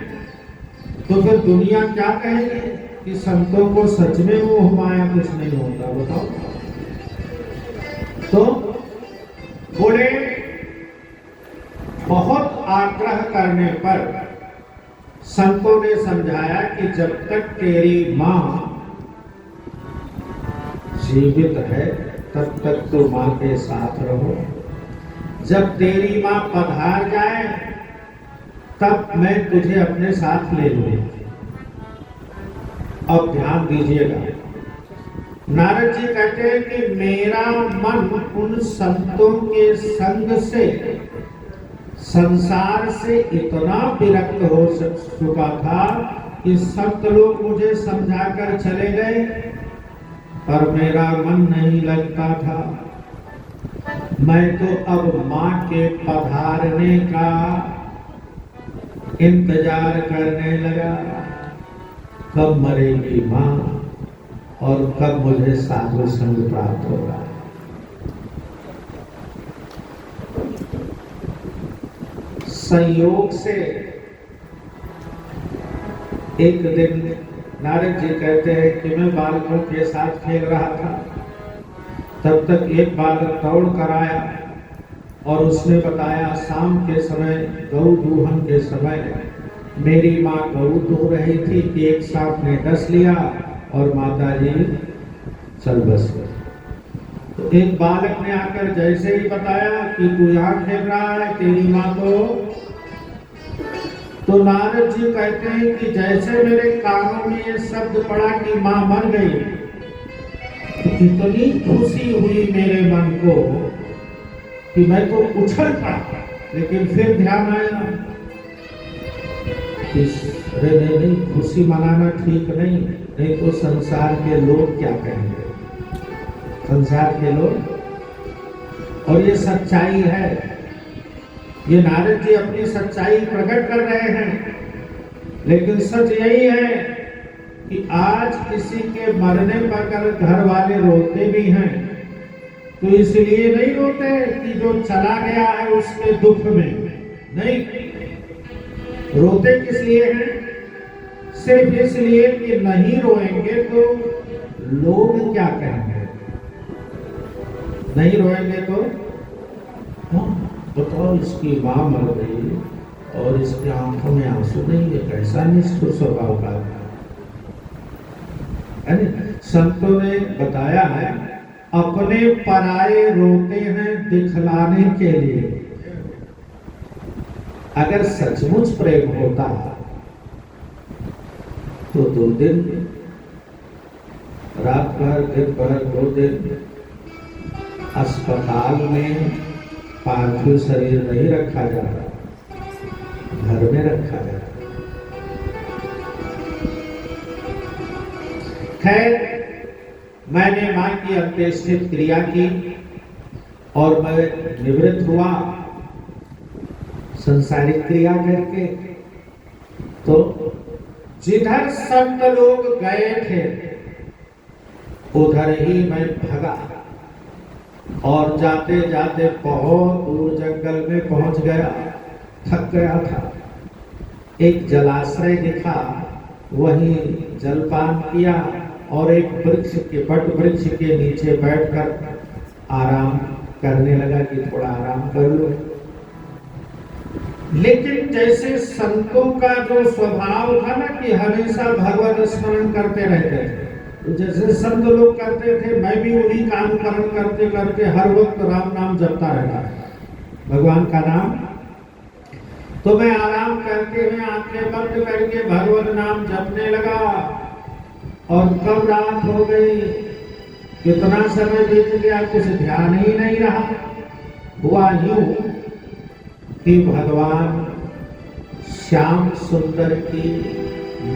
तो फिर दुनिया क्या कहेगी कि संतों को सच में मोह माया कुछ नहीं होता? बताओ। तो बोले बहुत आग्रह करने पर संतों ने समझाया कि जब तक तेरी मां जीवित है तब तक तो मां के साथ रहो, जब तेरी मां पधार जाए तब मैं तुझे अपने साथ ले लूंगा। अब ध्यान दीजिएगा, नारद जी कहते हैं कि मेरा मन उन संतों के संग से संसार से इतना विरक्त हो चुका था कि संत लोग मुझे समझाकर चले गए पर मेरा मन नहीं लगता था। मैं तो अब मां के पधारने का इंतजार करने लगा, कब मरेगी मां और कब मुझे साधु संग प्राप्त होगा। संयोग से एक दिन नारद जी कहते हैं कि मैं बालकों के साथ खेल रहा था, तब तक एक बालक दौड़ कर आया और उसने बताया शाम के समय गौ दूहन के समय मेरी माँ गौ दूह रही थी कि एक सांप ने डस लिया और माता जी चल बस गए। तो एक बालक ने आकर जैसे ही बताया कि तू यहाँ खेल रहा है तेरी माँ तो नारद जी कहते हैं कि जैसे मेरे कानों में ये शब्द पड़ा कि माँ मर गई तो इतनी खुशी हुई मेरे मन को कि मैं तो उछल पड़ा। लेकिन फिर ध्यान आया कि अरे नहीं खुशी मनाना ठीक नहीं, नहीं तो संसार के लोग क्या कहेंगे, संसार के लोग। और ये सच्चाई है, ये नारद जी अपनी सच्चाई प्रकट कर रहे हैं। लेकिन सच यही है कि आज किसी के मरने पर अगर घर वाले रोते भी हैं तो इसलिए नहीं रोते कि जो चला गया है उसके दुख में, नहीं रोते किस लिए हैं? सिर्फ इसलिए कि नहीं रोएंगे तो लोग क्या कहेंगे, नहीं रोएंगे तो बताओ इसकी मां मर गई और इसके आंखों में आंसू नहीं, है कैसा निष्ठुर स्वभाव का है। संतों ने बताया है अपने पराये रोते हैं दिखलाने के लिए। अगर सचमुच प्रेम होता तो 2 दिन रात भर दिन भर 2 दिन अस्पताल में पार्थिव शरीर नहीं रखा जाता, घर में रखा जाता। खैर मैंने मां की अंत्येष्टि क्रिया की और मैं निवृत्त हुआ संसारिक क्रिया करके। तो जिधर संत लोग गए थे उधर ही मैं भगा और जाते जाते बहुत दूर जंगल में पहुंच गया, थक गया था। एक जलाशय दिखा, वहीं जलपान किया और एक वृक्ष के बट वृक्ष के नीचे बैठकर आराम करने लगा कि थोड़ा आराम कर लो। लेकिन जैसे संतों का जो स्वभाव था ना कि हमेशा भगवत स्मरण करते रहते थे, तो जैसे संत लोग करते थे मैं भी उन्हीं का अनुकरण करते करते हर वक्त राम नाम जपता रहता, भगवान का नाम। तो मैं आराम करते हुए आंखें बंद करके भगवत नाम जपने लगा और कब रात हो गई कितना समय बीत गया कुछ ध्यान ही नहीं रहा। हुआ यूं कि भगवान श्याम सुंदर की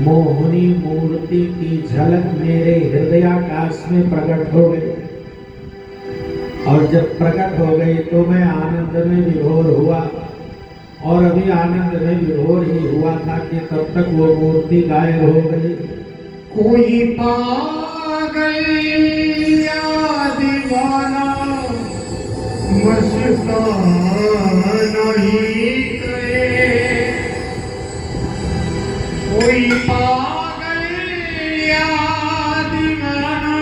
मोहनी मूर्ति की झलक मेरे हृदयाकाश में प्रकट हो गई, और जब प्रकट हो गई तो मैं आनंद में विभोर हुआ, और अभी आनंद में विभोर ही हुआ था कि तब तक वो मूर्ति गायब हो गई।
कोई पागल या दीवाना मस्ताना नहीं करे, कोई पागल या दीवाना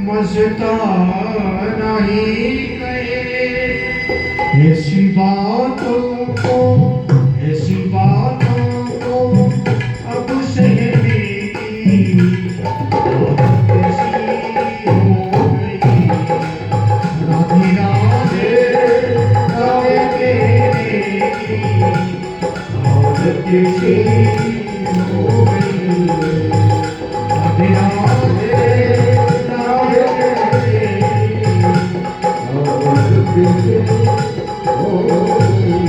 मस्ताना ही करे। ऐसी बातों को अब सहने की कैसी हो गई। राधे राधे राधे तेरे की आदत कैसी हो गई। राधे राधे राधे तेरे की आदत कैसी हो गई।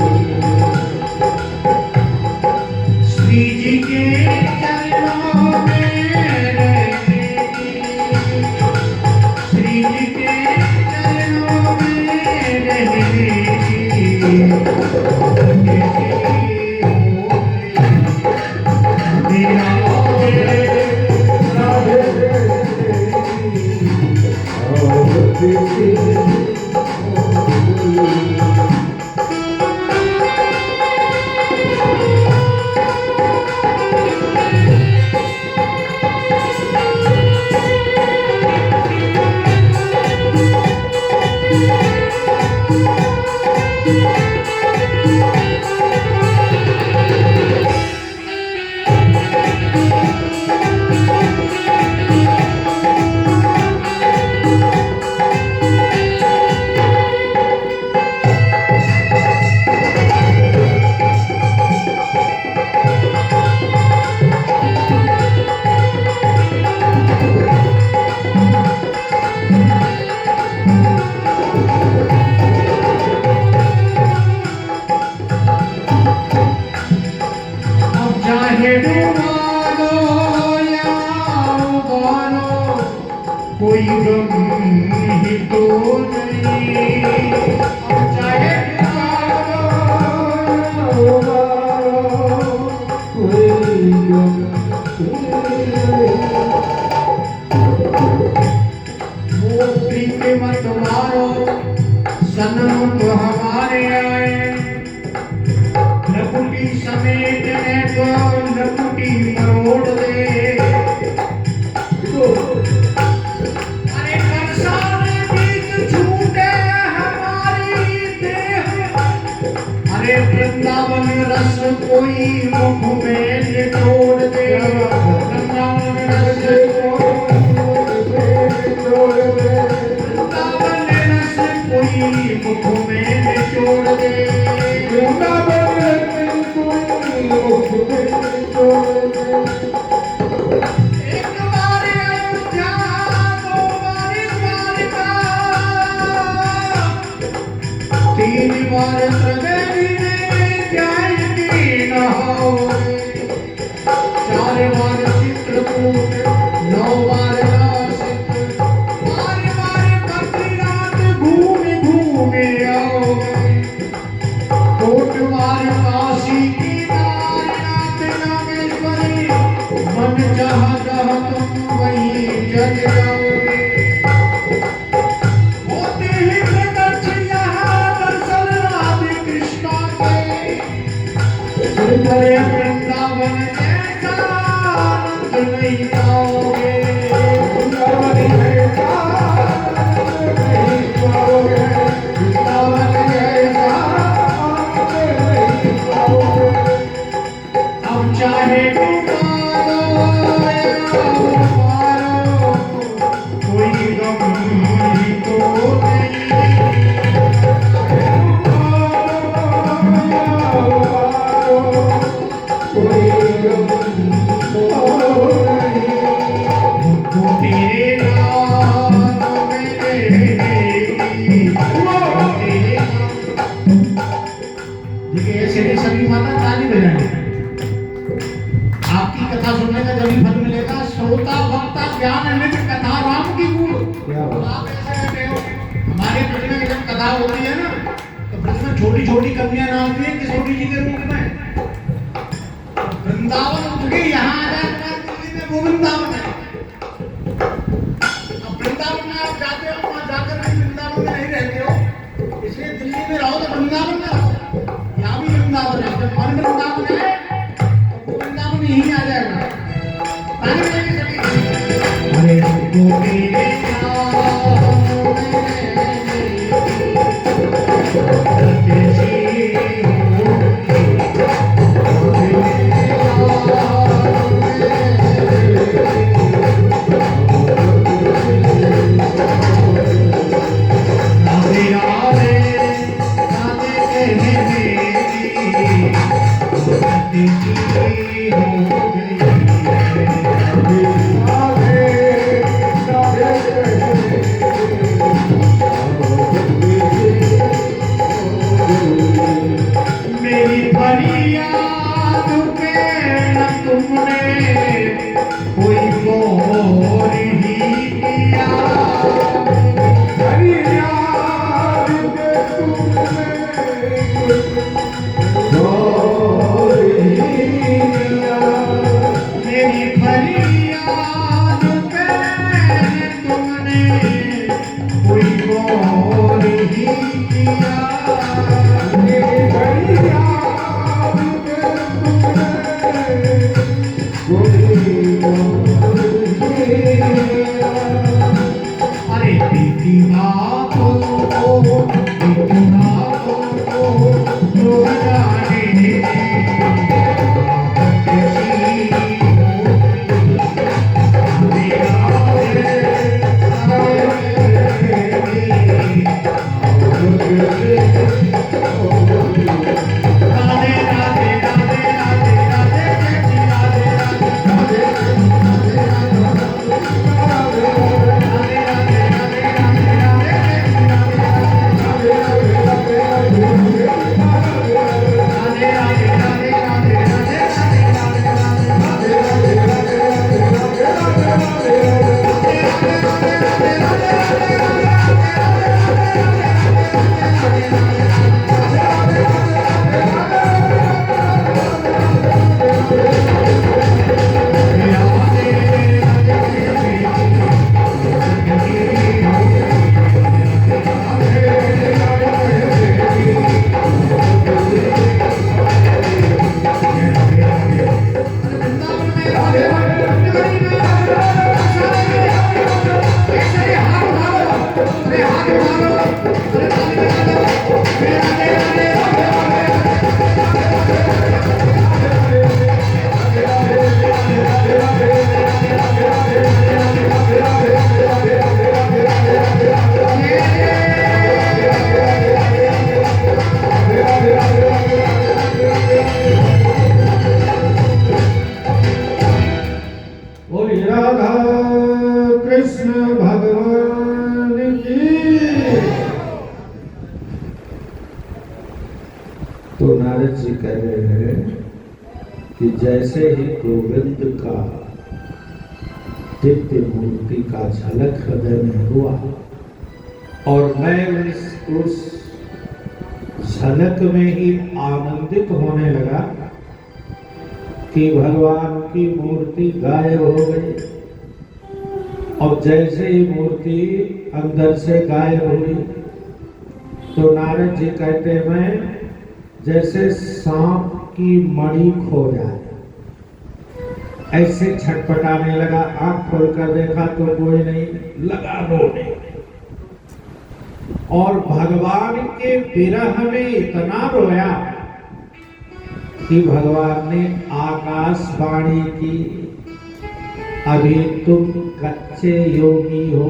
श्री जी के चरणों में रहने की, श्री जी के चरणों में रहने की आदत कैसी हो गई। राधे राधे आदत कैसी हो गई। कोई गम ही तो नहीं, चाहे कोई गम मोती के मत मारो, सनम तो हमारे आए। लकुटी समेटने को लकुटी मरोड़ दे। अरे बरसाने बीच छूटे हमारी देह। अरे वृंदावन रस कोई मुख में निचोड़ दे। वृंदावन रस वृंदावन रस कोई मुख में निचोड़ दे। वृंदावन रस कोई मुख में निचोड़ दे। एक बार अयोध्या, दो बार द्वारिका, तीन बार त्रिवेणी में जाएंगे नहाओगे। चार बार चित्रकूट, 9 बार नासिक, 12 बार बद्रीनाथ घूमे घूमे आओगे। 2 बार काशी की नारायणाथ नागेश्वरी, मन जहाँ जहाँ तुम वहीं जग जाओगे। होते ही प्रत्यक्ष यहाँ दर्शन राधे कृष्णा के। सुंदर वृंदावन जैसा आनंद नहीं पाओगे। वृंदावन जैसा आनंद नहीं पाओगे। वृंदावन जैसा आनंद नहीं पाओगे। अब चाहे कोई गम ही तो नहीं। देखिए ऐसे नहीं सभी माता ताली बजाएंगे। आपकी कथा सुनने का जब भी फल मिलेगा, श्रोता वक्ता ज्ञान नित्य कथा राम की गुण।
क्या बात।
आप ऐसे रहते हो, हमारे ब्रज में जब कथा होती है ना, तो ब्रज में छोटी छोटी कन्या नाचती है किशोरी जी के रूप में। वृंदावन उठ के यहाँ आ जाए दिल्ली में, वो वृंदावन है। अब वृंदावन में आप जाते हो, वहाँ जाकर भी वृंदावन में नहीं रहते हो, इसलिए दिल्ली में रहो तो वृंदावन में रहो। यहाँ भी वृंदावन है, जब मन वृंदावन है तो वो वृंदावन यहीं आ जाएगा। ताली बजाएंगे सभी। अरे गोपी मेरी फरियाद पे न तुमने कोई गौर ही किया।
फरियाद पे तुमने गौर ही किया।
मेरी फरियाद पे तुमने कोई गौर ही किया।
मेरी फरियाद पे तुमने कोई गौर ही किया।
अरे बीती बातों को तो जाने दी। राधे राधे राधे राधे राधे जय राधे राधे
बोलिए राधा कृष्ण भगवान की।
तो नारद जी कह रहे हैं कि जैसे ही गोविंद का दिव्य मूर्ति का झलक हृदय में हुआ और मैं उस झलक में ही आनंदित होने लगा कि भगवान की मूर्ति गायब हो गई। और जैसे ही मूर्ति अंदर से गायब हुई तो नारद जी कहते हैं जैसे सांप की मणि खो जाए, ऐसे छटपटाने लगा। आंख खोलकर देखा तो कोई नहीं, लगा रोने। और भगवान के विरह में इतना रोया कि भगवान ने आकाशवाणी की, अभी तुम कच्चे योगी हो,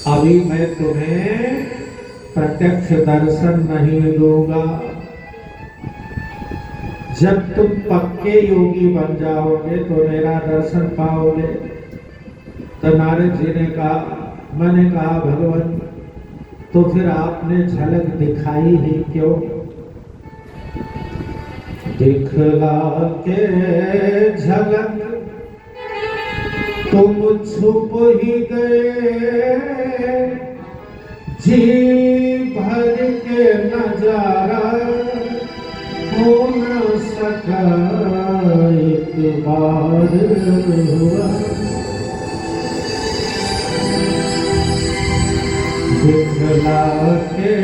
अभी मैं तुम्हें प्रत्यक्ष दर्शन नहीं दूंगा। जब तुम पक्के योगी बन जाओगे तो मेरा दर्शन पाओगे। तो नारद जी ने कहा, मैंने कहा भगवान तो फिर आपने झलक दिखाई ही क्यों?
दिखला के झलक तुम छुप ही गए, जी भर के नजारा हो न सका एक बार हुआ। दिखला के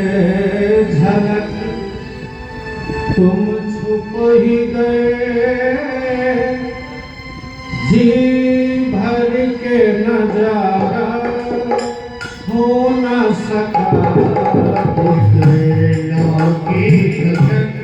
झलक तुम छुप ही गए, जी भर के नजारा हो न सका। दिखला की झलक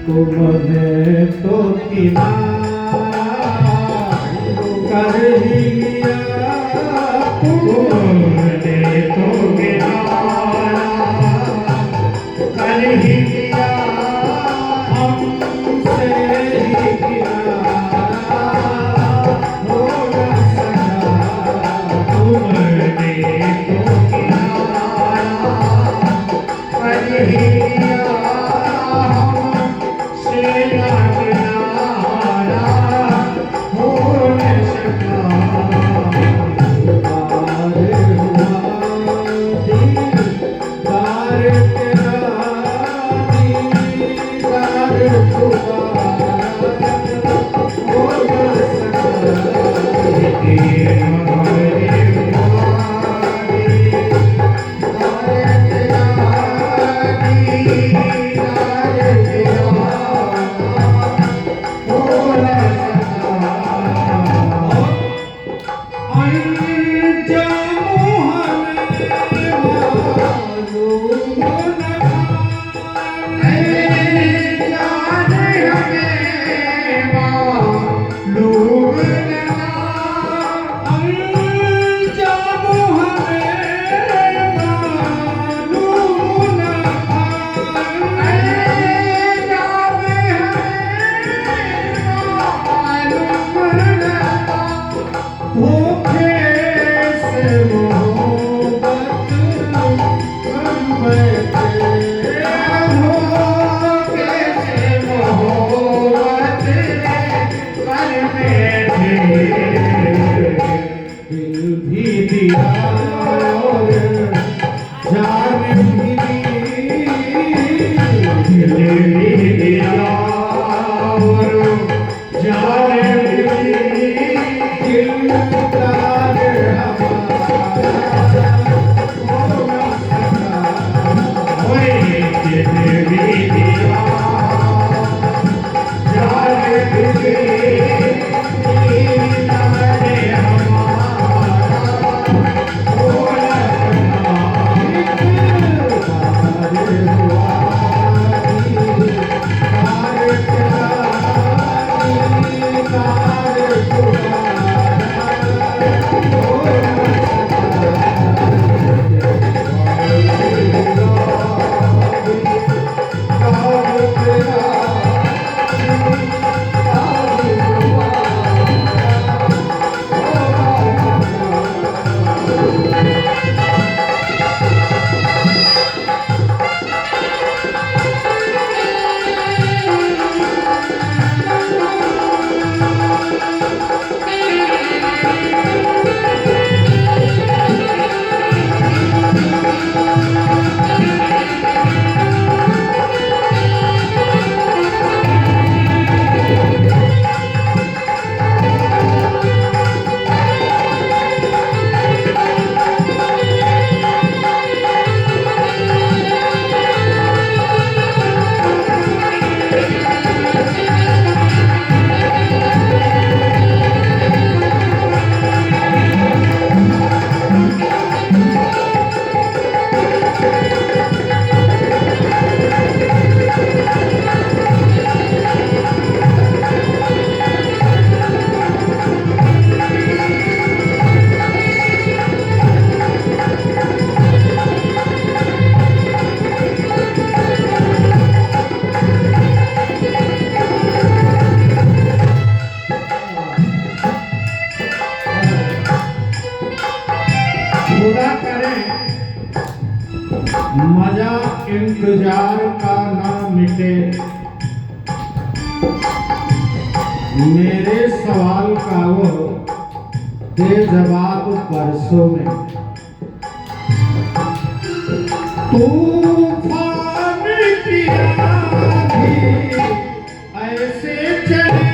तुमने तो किनारा कर ही लिया, तुमने तो किनारा कर ही लिया, हमसे ही किनारा हो न सका। तुमने तो किनारा कर ही लिया, इंतजार का ना मिटे मेरे सवाल का वो दे जवाब बरसों में तूफान की आंधी ऐसे चले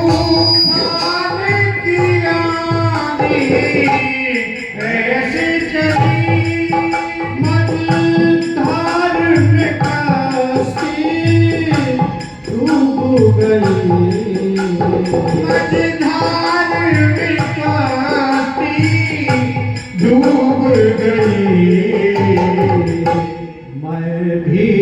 तूफान की आंधी ऐसे चली मझधार में कश्ती डूब गई मझधार में कश्ती डूब गई मैं भी